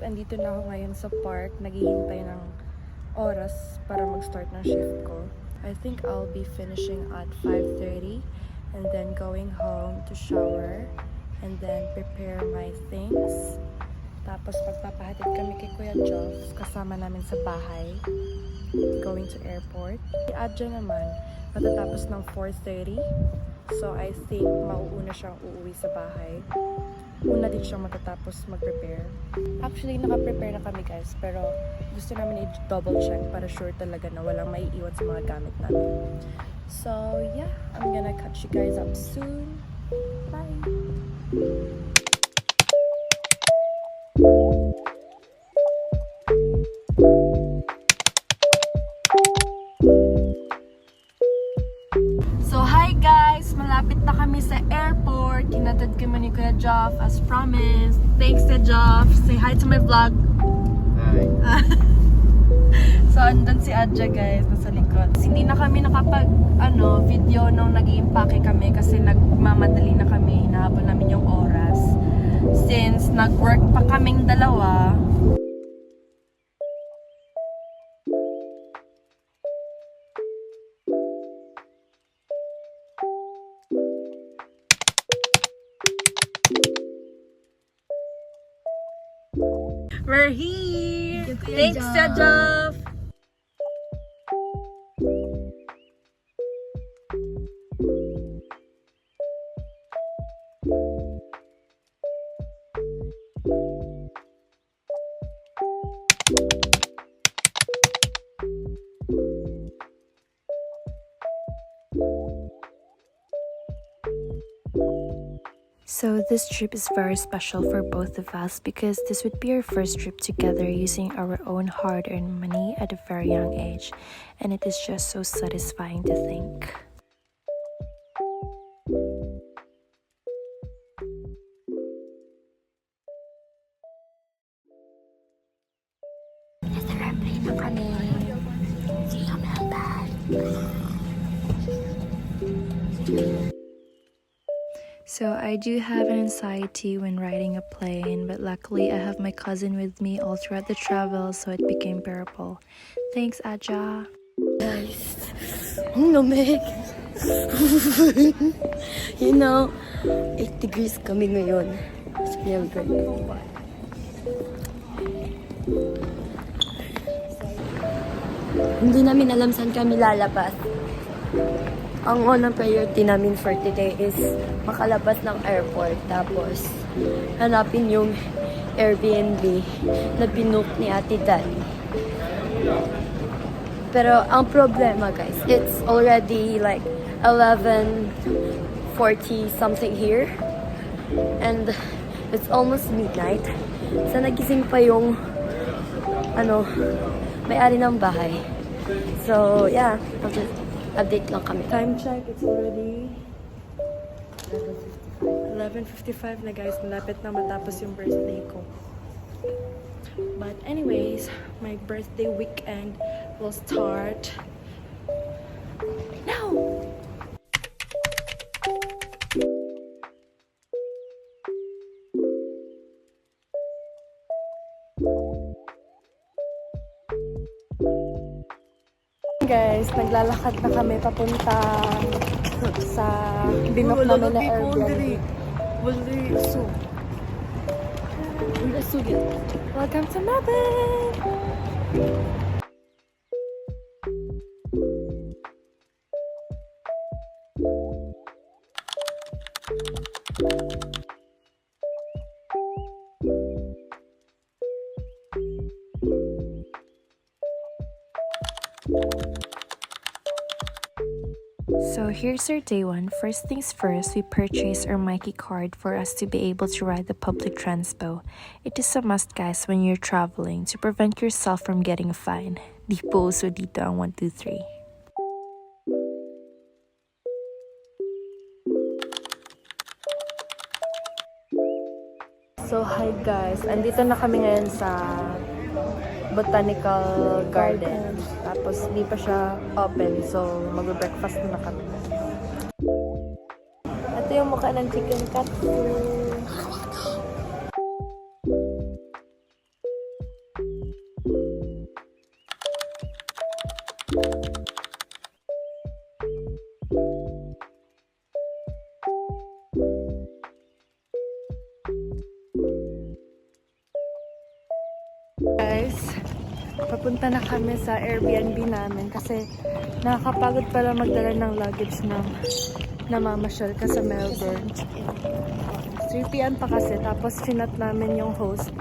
andito na ako ngayon sa park. Naghihintay ng oras para mag-start ng shift ko. I think I'll be finishing at 5:30 and then going home to shower and then prepare my things. Tapos magpapahatid kami kay Kuya Joff, kasama namin sa bahay, going to airport. Si Adja naman, matatapos ng 4:30. So I think mauuna siyang uuwi sa bahay. Una din siyang matatapos mag-prepare. Actually, naka-prepare na kami guys, pero gusto namin i-double check para sure talaga na walang maiiwan sa mga gamit namin. So yeah, I'm gonna catch you guys up soon. Bye! So hi guys! Malapit na kami sa airport. Hinatid kami ni Kuya Joff as promised. Thanks Kuya Joff! Say hi to my vlog! Hi! So andun si Adja guys, nasa likod. Hindi na kami nakapag video nung nag-iimpake kami kasi nagmamadali na kami. Hinahabol namin yung oras. Since nag-work pa kaming dalawa, we're here! Thanks, Kuya Joff! So this trip is very special for both of us because this would be our first trip together using our own hard-earned money at a very young age, and it is just so satisfying to think. So I do have an anxiety when riding a plane, but luckily I have my cousin with me all throughout the travel, so it became bearable. Thanks, Adja. Guys, ang lamig. You know, 8 degrees kami ngayon. It's very good. Hindi namin alam saan kami lalabas. Ang unang priority namin for today is makalabas ng airport. Tapos, hanapin yung Airbnb na binook ni Ate Dali. Pero ang problema guys, it's already like 11:40 something here. And it's almost midnight. So nagising pa yung may-ari ng bahay. So yeah, update lang kami. Time check, it's already 11:55 na guys. Malapit na matapos yung birthday ko. But anyways, my birthday weekend will start now! Guys, naglalakad na kami papunta sa binook namin na Airbnb. Welcome to Melbourne! So here's our day one. First things first, we purchased our Mikey card for us to be able to ride the public transpo. It is a must guys when you're traveling to prevent yourself from getting a fine. Di po uso dito ang 1, 2, 3. So hi guys, andito na kami ngayon sa Botanical Garden. Tapos hindi pa siya open, so mag-breakfast na kami. Ito yung mukha ng chicken katsu. Papunta na kami sa Airbnb namin kasi nakakapagod pala magdala ng luggage ng namamasyal ka sa Melbourne. 3 p.m. pa kasi, tapos chinat namin yung host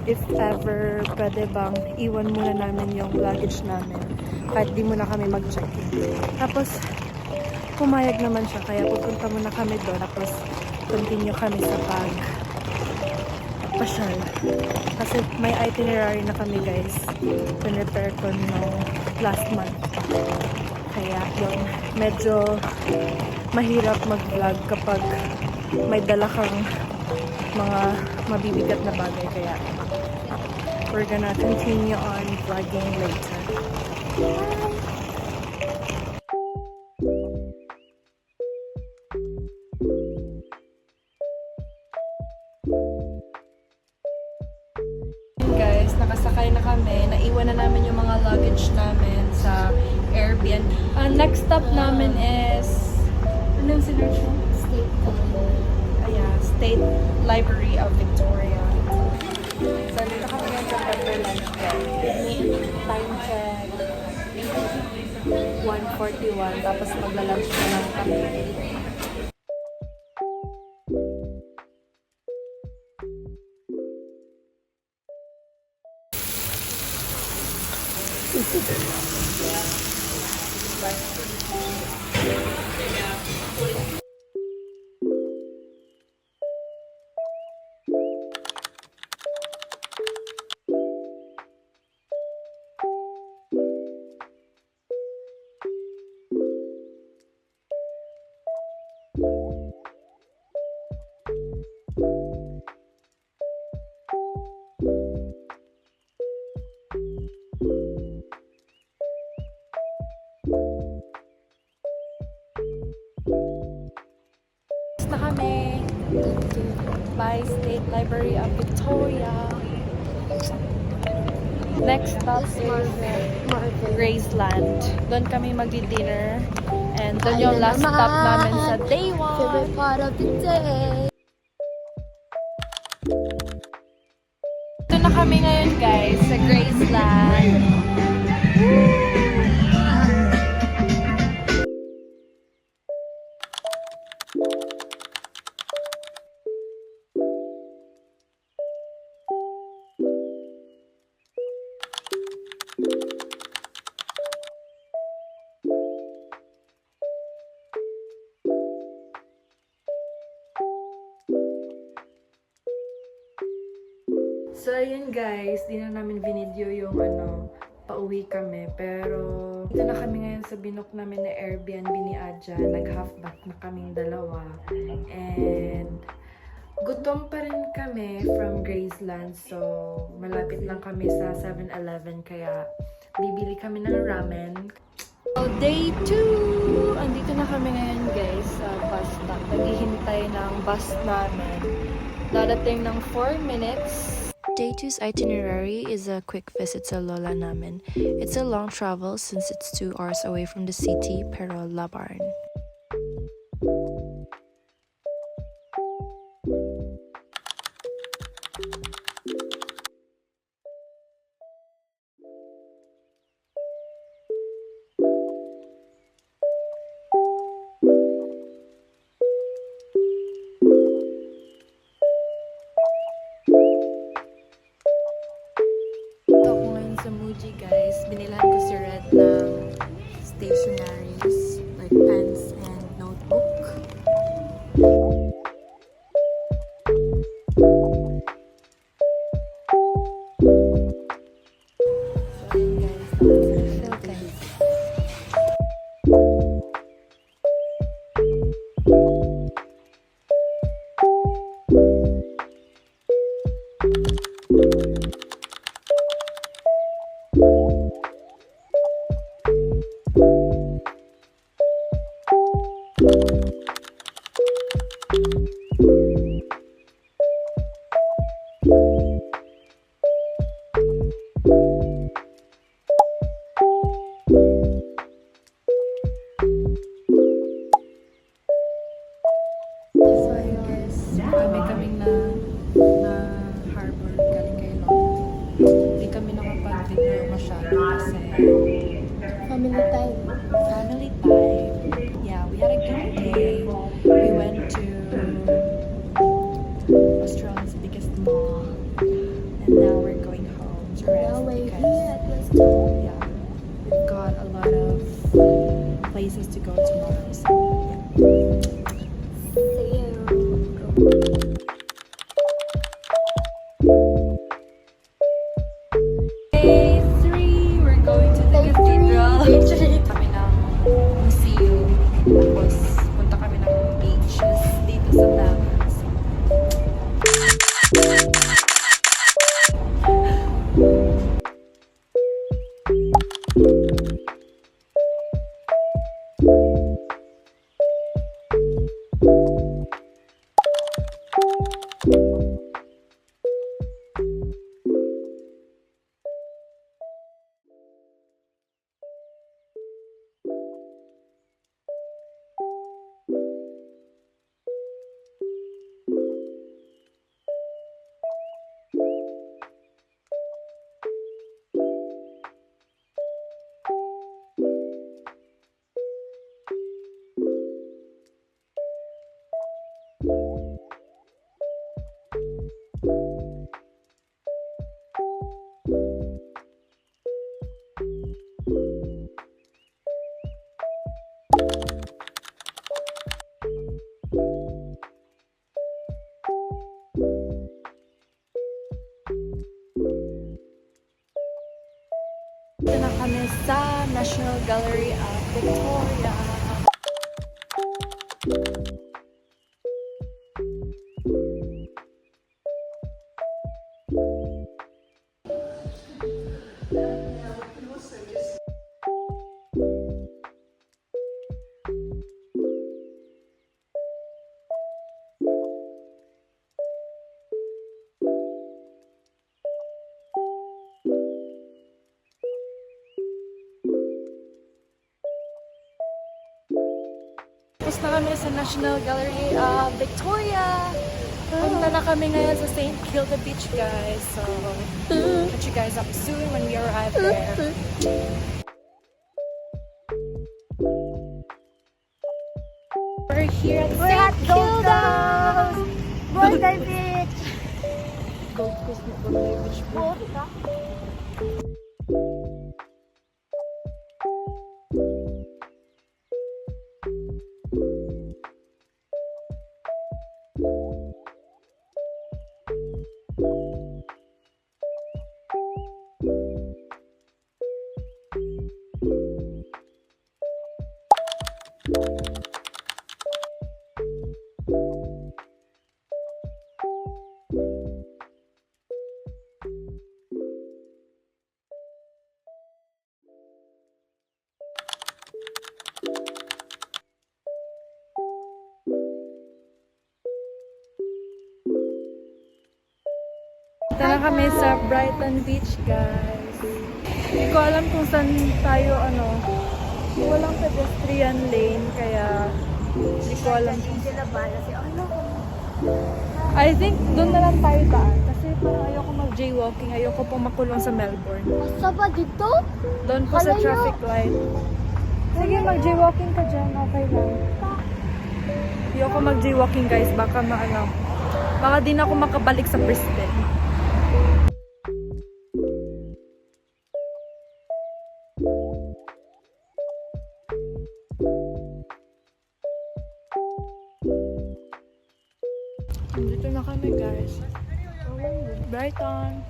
if ever pwede bang iwan muna namin yung luggage namin kahit di muna kami mag-check-in. Tapos pumayag naman siya, kaya pupunta muna kami doon, tapos continue kami sa pasyal. Kasi may itinerary na kami guys, pinrepare ko no last month. Kaya yung medyo mahirap mag-vlog kapag may dala kang mga mabibigat na bagay. Kaya we're gonna continue on vlogging later. Guys, nakasakay na kami. Naiwan na namin yung mga luggage namin sa Airbnb. Next stop namin is anong sinerch mo? State Library of Victoria. So, dito kami ngayon sa Pepper Lunch Guys. Time check 1:41. Tapos magla-lunch na lang kami. Na kami by State Library of Victoria. Next stop is Graceland. Doon kami magdi-dinner and doon yung last stop namin sa day 1. Favorite part of the day. Ito na kami ngayon guys sa Graceland. So, ayun guys, di na namin binidyo yung pauwi kami. Pero, dito na kami ngayon sa binook namin na Airbnb ni Adja. Nag-half-back na kaming dalawa. And, gutom pa rin kami from Graceland. So, malapit lang kami sa 7-Eleven. Kaya, bibili kami ng ramen. So, day 2! Andito na kami ngayon guys sa bus stop. Naghihintay ng bus namin. Dadating ng 4 minutes. Day 2's itinerary is a quick visit to Lola namin. It's a long travel since it's 2 hours away from the city, pero labaran. Sa Muji guys, binilhan ko si Red ng stationaries like pens and notebook. So yun guys, feel guys. Kaming na harbor galing kay Lolo. Hindi kami nakapag-video masyado. Day 3, we're going to the cathedral. Kami ng museum. Tapos punta kami ng beaches dito sa Melbourne. So, ito na kami sa National Gallery of Victoria. Tapos na kami sa National Gallery of Victoria. Punta na kami ngayon sa St. Kilda Beach, guys. So, catch you guys up soon when we arrive there. We're here at St. Kilda! Bondi Beach! Gold Coast na Bondi Beach. Ito na kami sa Brighton Beach, guys. Hindi ko alam kung saan tayo, walang pedestrian lane, kaya hindi ko alam. I think doon na lang tayo daan. Kasi parang ayoko mag-jaywalking, ayoko po makulong sa Melbourne. Basta ba dito? Doon po sa traffic light. Sige, mag-jaywalking ka dyan, okay lang. Ayoko mag-jaywalking, guys, baka baka di na ako makabalik sa Brisbane. Dito na kami, guys. Brighton.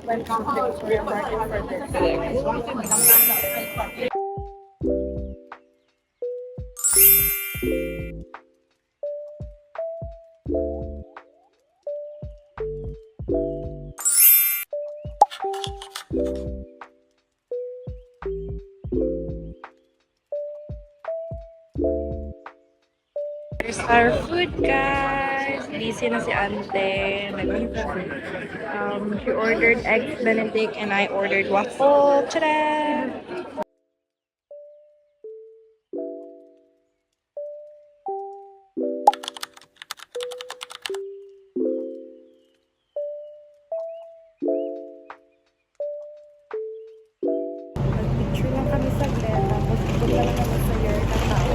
When conflicts were market for this. Here's our food, guys. guys. Busy na si ante. She ordered eggs benedict and I ordered waffle. Tada! Picture lang kami saglit. Tapos punta na kami sa Yer na tao.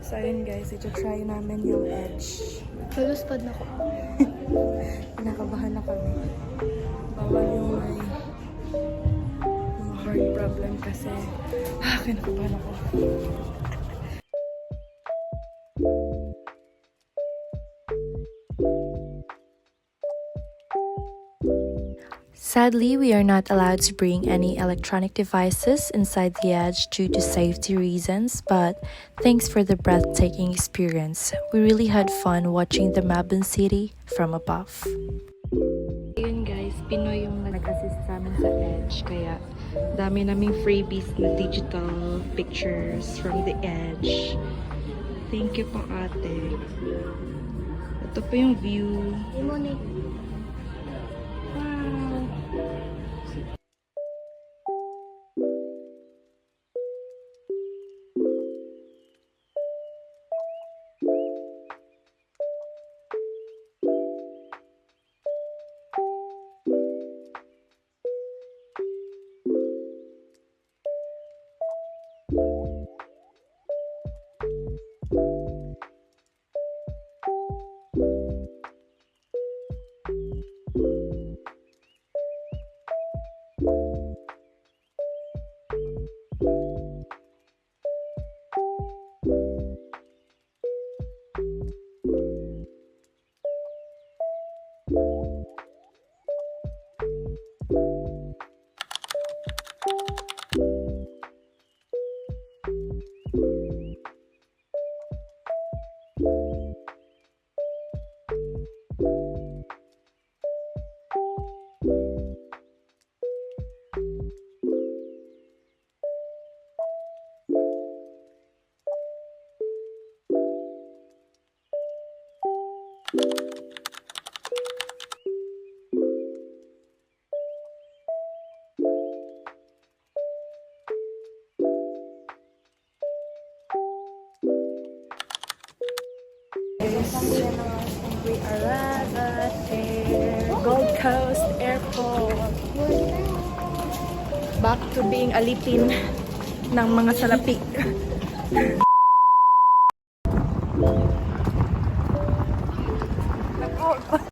So ayun guys, ito-try namin yung edge. Luluspad na ko. Kinakabahan na kami. Bawal yung may heart problem kasi kinakabahan ako. Sadly, we are not allowed to bring any electronic devices inside the edge due to safety reasons, but thanks for the breathtaking experience. We really had fun watching the Mabon City from above. Ayun guys, Pinoy yung nag-assist sa amin sa edge, kaya dami naming freebies na digital pictures from the edge. Thank you po ate. Ito po yung view. Limone. Wow! We arrived at Gold Coast Airport. Back to being alipin ng mga salapi.